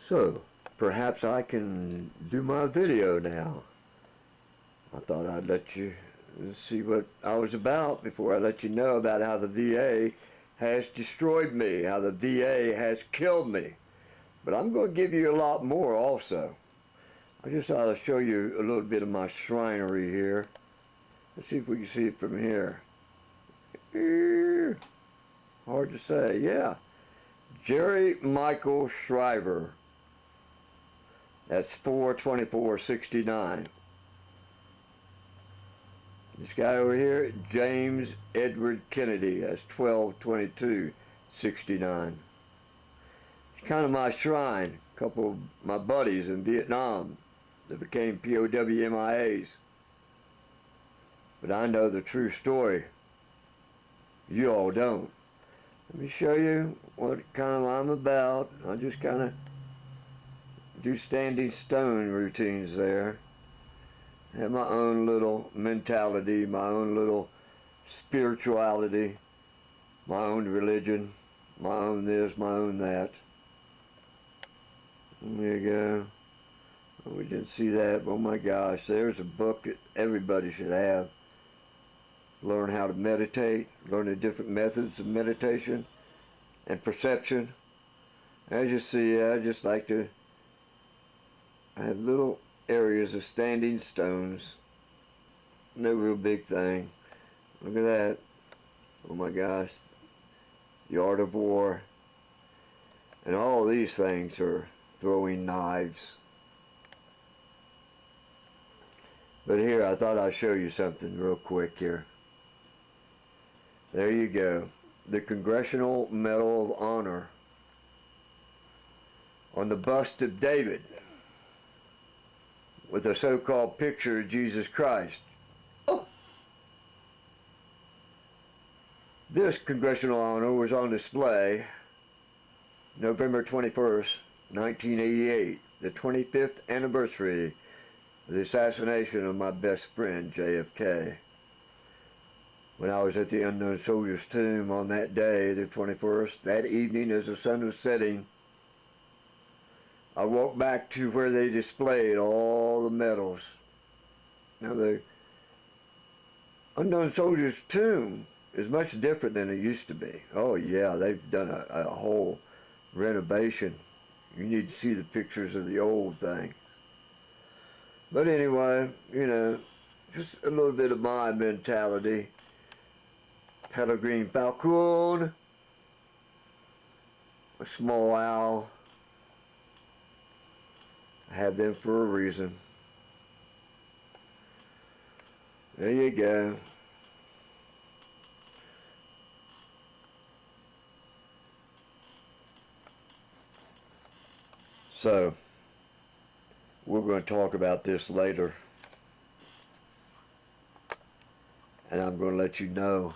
So, perhaps I can do my video now. I thought I'd let you see what I was about before I let you know about how the VA has destroyed me, how the VA has killed me. But I'm going to give you a lot more also. I just thought I'd show you a little bit of my shrinery here. Let's see if we can see it from here. Hard to say, yeah. Jerry Michael Shriver. That's 4/24/69. This guy over here, James Edward Kennedy. That's 12/22/69. It's kind of my shrine. A couple of my buddies in Vietnam that became POW-MIAs. But I know the true story. You all don't. Let me show you what kind of I'm about. I just kind of do standing stone routines there. I have my own little mentality, my own little spirituality, my own religion, my own this, my own that. There you go. Oh, we didn't see that. Oh my gosh, there's a book that everybody should have. Learn how to meditate, learn the different methods of meditation and perception. As you see, I just like to have little areas of standing stones. No real big thing. Look at that. Oh my gosh. The art of war. And all these things are throwing knives. But here, I thought I'd show you something real quick here. There you go. The Congressional Medal of Honor on the bust of David with a so-called picture of Jesus Christ. Oh. This Congressional Honor was on display November 21st, 1988, the 25th anniversary of the assassination of my best friend, JFK. When I was at the unknown soldier's tomb on that day, the 21st, that evening as the sun was setting, I walked back to where they displayed all the medals. Now the unknown soldier's tomb is much different than it used to be. Oh yeah, they've done a whole renovation. You need to see the pictures of the old thing. But anyway, you know, just a little bit of my mentality. Pellegrin Falcon, a small owl. I have them for a reason. There you go. So, we're going to talk about this later. And I'm going to let you know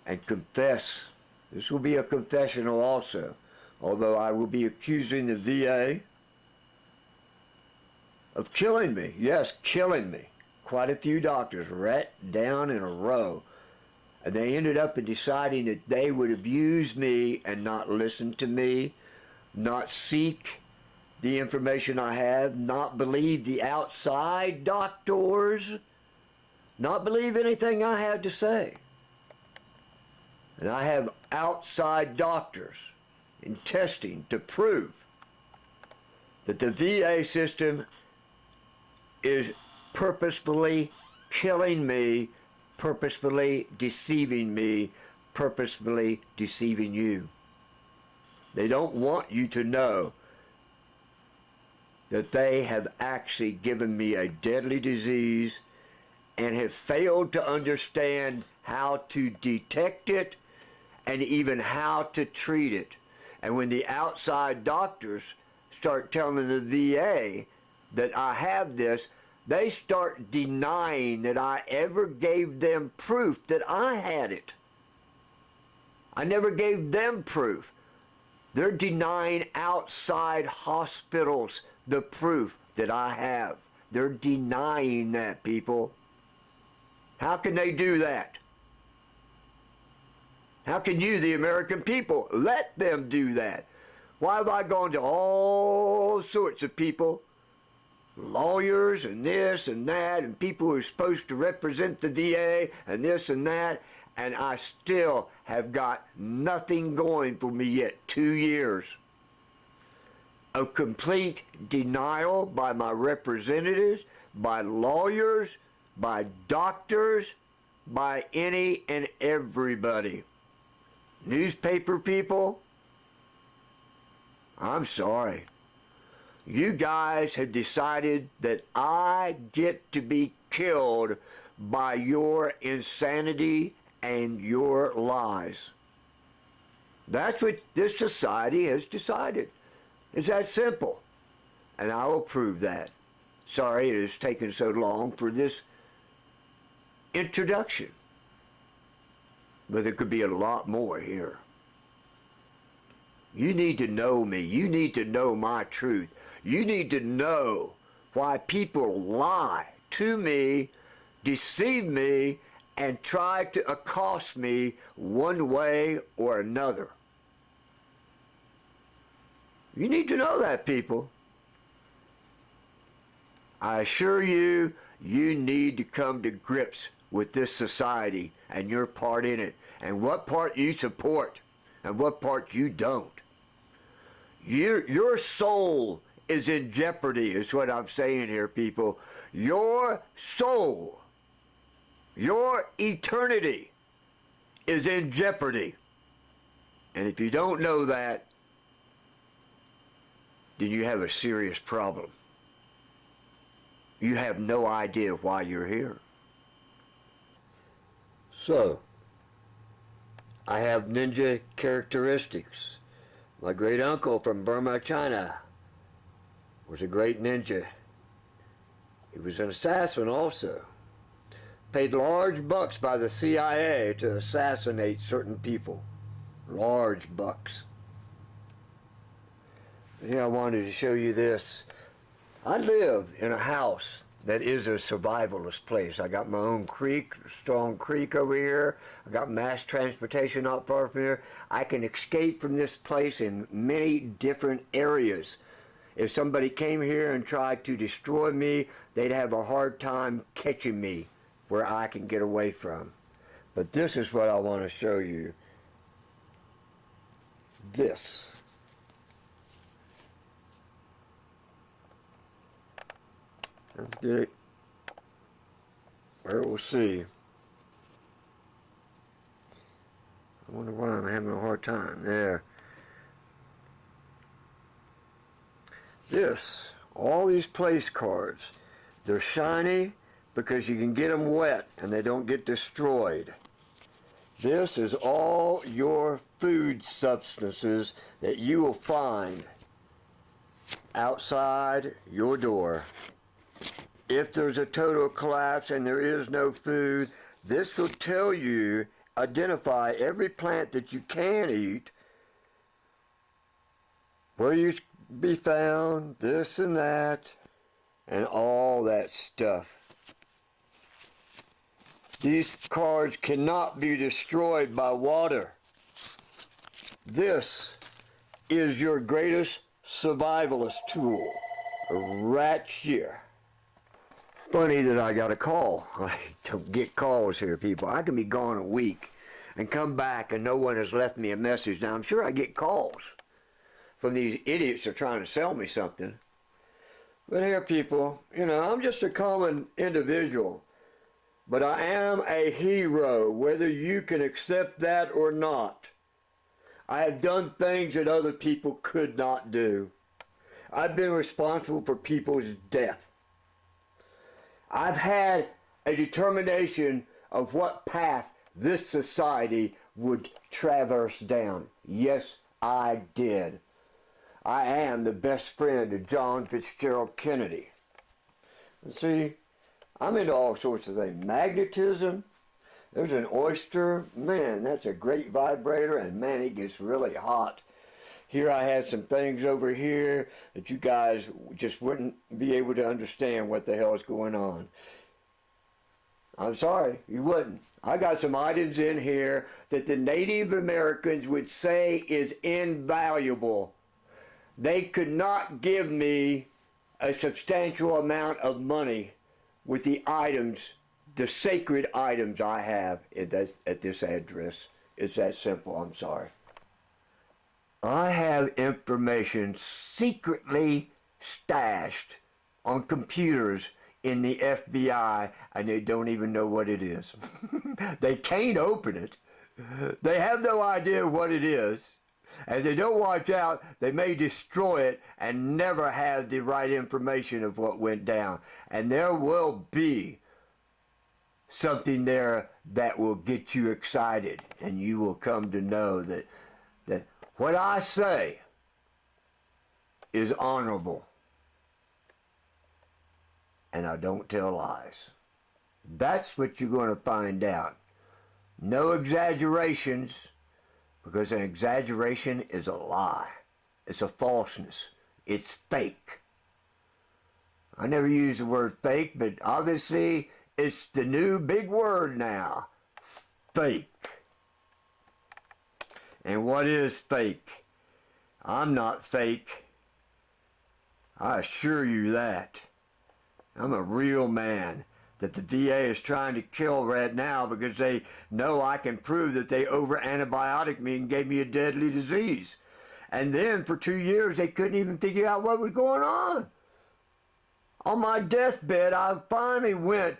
and confess. This will be a confessional also. Although I will be accusing the VA of killing me. Yes, killing me. Quite a few doctors right down in a row. And they ended up in deciding that they would abuse me and not listen to me, not seek the information I have, not believe the outside doctors, not believe anything I had to say. And I have outside doctors in testing to prove that the VA system is purposefully killing me, purposefully deceiving me, purposefully deceiving you. They don't want you to know that they have actually given me a deadly disease and have failed to understand how to detect it and even how to treat it. And when the outside doctors start telling the VA that I have this, they start denying that I ever gave them proof that I had it. I never gave them proof. They're denying outside hospitals the proof that I have. They're denying that, people. How can they do that? How can you, the American people, let them do that Why have I gone to all sorts of people, lawyers and this and that, and people who are supposed to represent the VA and this and that, and I still have got nothing going for me yet. 2 years of complete denial by my representatives, by lawyers, by doctors, by any and everybody. Newspaper people, I'm sorry. You guys have decided that I get to be killed by your insanity and your lies. That's what this society has decided. It's that simple. And I will prove that. Sorry it has taken so long for this introduction. But there could be a lot more here. You need to know me. You need to know my truth. You need to know why people lie to me, deceive me, and try to accost me one way or another. You need to know that, people. I assure you, you need to come to grips with this society and your part in it, and what part you support and what part you don't. Your soul is in jeopardy, is what I'm saying here, people. Your soul, your eternity is in jeopardy. And if you don't know that, then you have a serious problem. You have no idea why you're here. So, I have ninja characteristics. My great uncle from Burma, China was a great ninja. He was an assassin also. Paid large bucks by the CIA to assassinate certain people. Large bucks. Here I wanted to show you this. I live in a house that is a survivalist place. I got my own creek, strong creek over here. I got mass transportation not far from here. I can escape from this place in many different areas. If somebody came here and tried to destroy me, they'd have a hard time catching me where I can get away from. But this is what I want to show you. This. Let's get it where we'll see. I wonder why I'm having a hard time. There. This, all these place cards, they're shiny because you can get them wet and they don't get destroyed. This is all your food substances that you will find outside your door. If there's a total collapse and there is no food, this will tell you, identify every plant that you can eat, where you be found, this and that, and all that stuff. These cards cannot be destroyed by water. This is your greatest survivalist tool, right here. Funny that I got a call. I don't get calls here, people. I can be gone a week and come back and no one has left me a message. Now, I'm sure I get calls from these idiots that are trying to sell me something. But here, people, you know, I'm just a common individual. But I am a hero, whether you can accept that or not. I have done things that other people could not do. I've been responsible for people's death. I've had a determination of what path this society would traverse down. Yes, I did. I am the best friend of John Fitzgerald Kennedy. And see, I'm into all sorts of things. Magnetism. There's an oyster. Man, that's a great vibrator, and man, it gets really hot. Here I had some things over here that you guys just wouldn't be able to understand what the hell is going on. I'm sorry, you wouldn't. I got some items in here that the Native Americans would say is invaluable. They could not give me a substantial amount of money with the items, the sacred items I have at this address. It's that simple, I'm sorry. I have information secretly stashed on computers in the FBI, and they don't even know what it is. They can't open it. They have no idea what it is. And if they don't watch out, they may destroy it and never have the right information of what went down. And there will be something there that will get you excited, and you will come to know that what I say is honorable, and I don't tell lies. That's what you're going to find out. No exaggerations, because an exaggeration is a lie. It's a falseness. It's fake. I never use the word fake, but obviously it's the new big word now. Fake. And what is fake? I'm not fake. I assure you that. I'm a real man that the VA is trying to kill right now because they know I can prove that they over-antibiotic me and gave me a deadly disease. And then for 2 years they couldn't even figure out what was going on. On my deathbed, I finally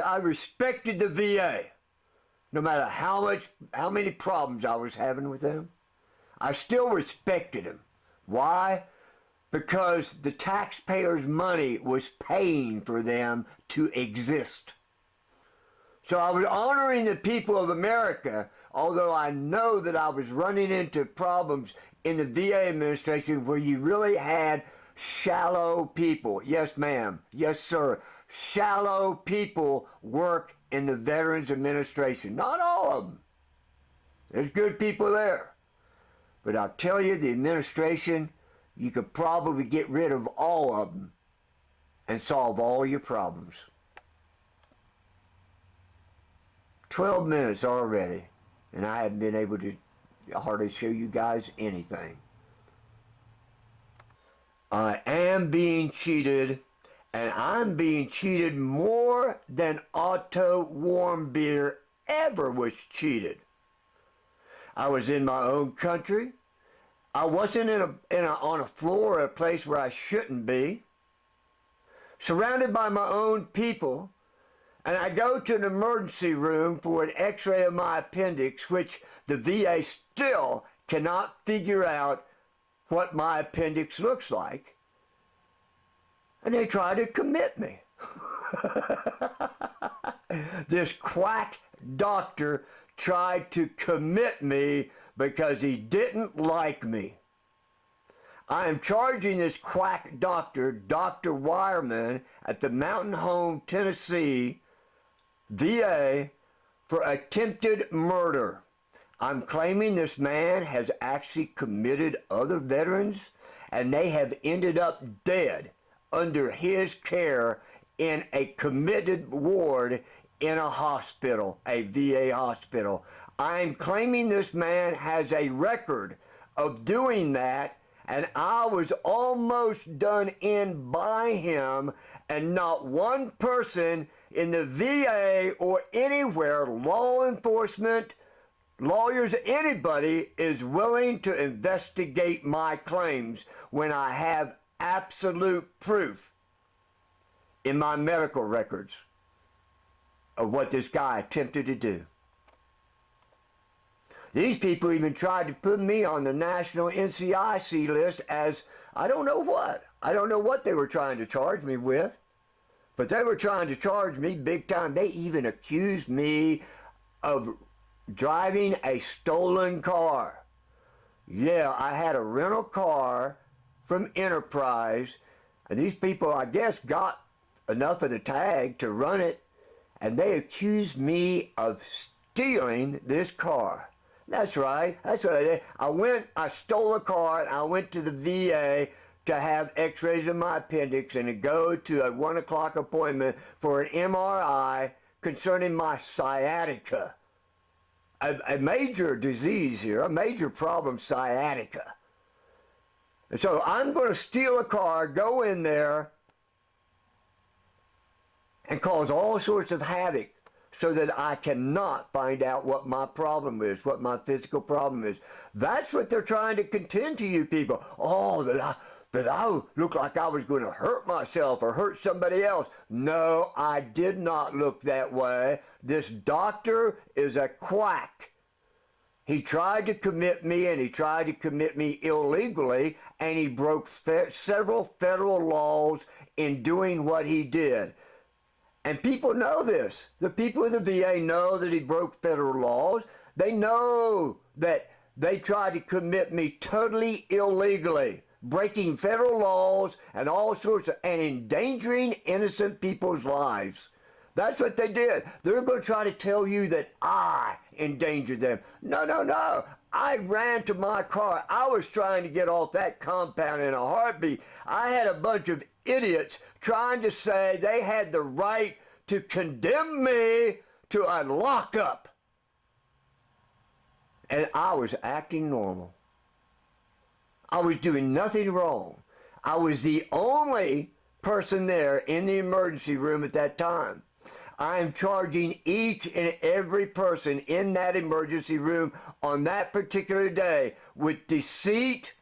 I respected the VA. No matter how many problems I was having with them, I still respected them. Why? Because the taxpayers' money was paying for them to exist. So I was honoring the people of America, although I know that I was running into problems in the VA administration where you really had shallow people. Yes, ma'am. Yes, sir. Shallow people work in the Veterans Administration. Not all of them. There's good people there. But I'll tell you, the administration, you could probably get rid of all of them and solve all your problems. 12 minutes already, and I haven't been able to hardly show you guys anything. I am being cheated, and I'm being cheated more than Otto Warmbier ever was cheated. I was in my own country. I wasn't on a floor or a place where I shouldn't be. Surrounded by my own people, and I go to an emergency room for an x-ray of my appendix, which the VA still cannot figure out what my appendix looks like. And they try to commit me. This quack doctor tried to commit me because he didn't like me. I am charging this quack doctor, Dr. Wireman, at the Mountain Home, Tennessee, VA, for attempted murder. I'm claiming this man has actually committed other veterans, and they have ended up dead under his care in a committed ward in a hospital, a VA hospital. I'm claiming this man has a record of doing that, and I was almost done in by him, and not one person in the VA or anywhere, law enforcement, lawyers, anybody is willing to investigate my claims when I have absolute proof in my medical records of what this guy attempted to do. These people even tried to put me on the national NCIC list as I don't know what. I don't know what they were trying to charge me with, but they were trying to charge me big time. They even accused me of driving a stolen car. Yeah, I had a rental car from Enterprise, and these people, I guess, got enough of the tag to run it, and they accused me of stealing this car. That's right. That's what I did. I stole a car, and I went to the VA to have x-rays of my appendix and to go to a 1 o'clock appointment for an MRI concerning my sciatica. A major disease here, a major problem, sciatica. And so I'm going to steal a car, go in there, and cause all sorts of havoc so that I cannot find out what my problem is, what my physical problem is. That's what they're trying to contend to you people. Oh, that I looked like I was going to hurt myself or hurt somebody else. No, I did not look that way. This doctor is a quack. He tried to commit me, and he tried to commit me illegally, and he broke several federal laws in doing what he did. And people know this. The people in the VA know that he broke federal laws. They know that they tried to commit me totally illegally, breaking federal laws and all sorts of, and endangering innocent people's lives. That's what they did. They're going to try to tell you that I endangered them. No, no, no. I ran to my car. I was trying to get off that compound in a heartbeat. I had a bunch of idiots trying to say they had the right to condemn me to a lockup. And I was acting normal. I was doing nothing wrong. I was the only person there in the emergency room at that time. I am charging each and every person in that emergency room on that particular day with deceit,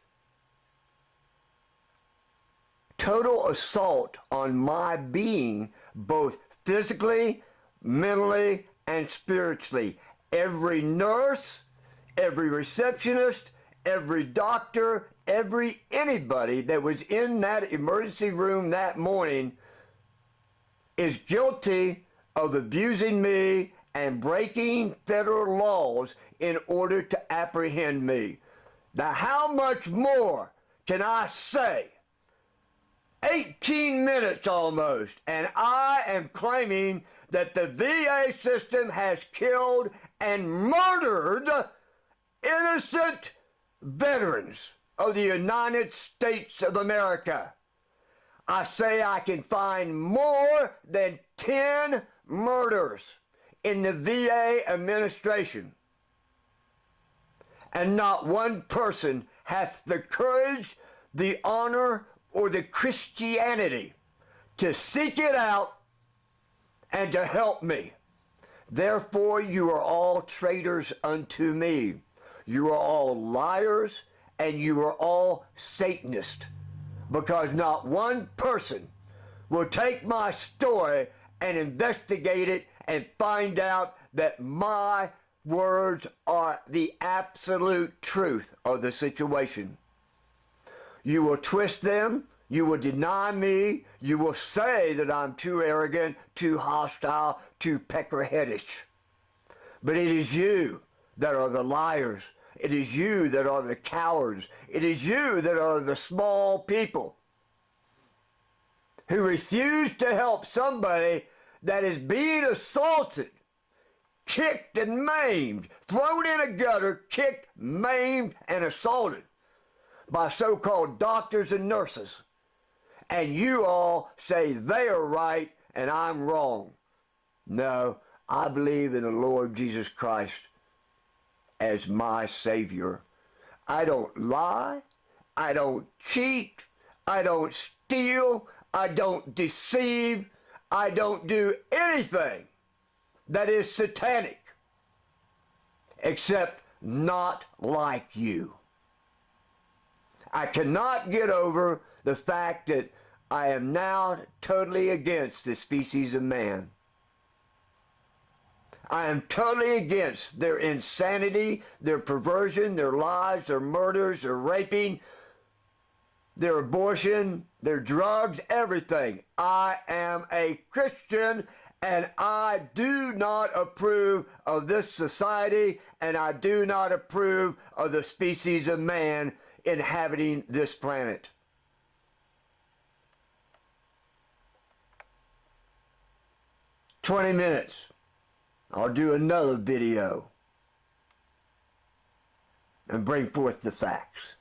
total assault on my being, both physically, mentally, and spiritually. Every nurse, every receptionist, every doctor, anybody that was in that emergency room that morning is guilty of abusing me and breaking federal laws in order to apprehend me. Now, how much more can I say? 18 minutes almost, and I am claiming that the VA system has killed and murdered innocent veterans of the United States of America. I say I can find more than 10 murders in the VA administration, and not one person hath the courage, the honor, or the Christianity to seek it out and to help me. Therefore, you are all traitors unto me. You are all liars, and you are all Satanists, because not one person will take my story and investigate it and find out that my words are the absolute truth of the situation. You will twist them, you will deny me, you will say that I'm too arrogant, too hostile, too peckerheadish. But it is you that are the liars. It is you that are the cowards. It is you that are the small people who refuse to help somebody that is being assaulted, kicked and maimed, thrown in a gutter, kicked, maimed, and assaulted by so-called doctors and nurses. And you all say they are right and I'm wrong. No, I believe in the Lord Jesus Christ as my Savior. I don't lie, I don't cheat, I don't steal, I don't deceive, I don't do anything that is satanic, except not like you. I cannot get over the fact that I am now totally against the species of man. I am totally against their insanity, their perversion, their lies, their murders, their raping, their abortion, their drugs, everything. I am a Christian, and I do not approve of this society, and I do not approve of the species of man inhabiting this planet. "20 minutes. I'll do another video and bring forth the facts."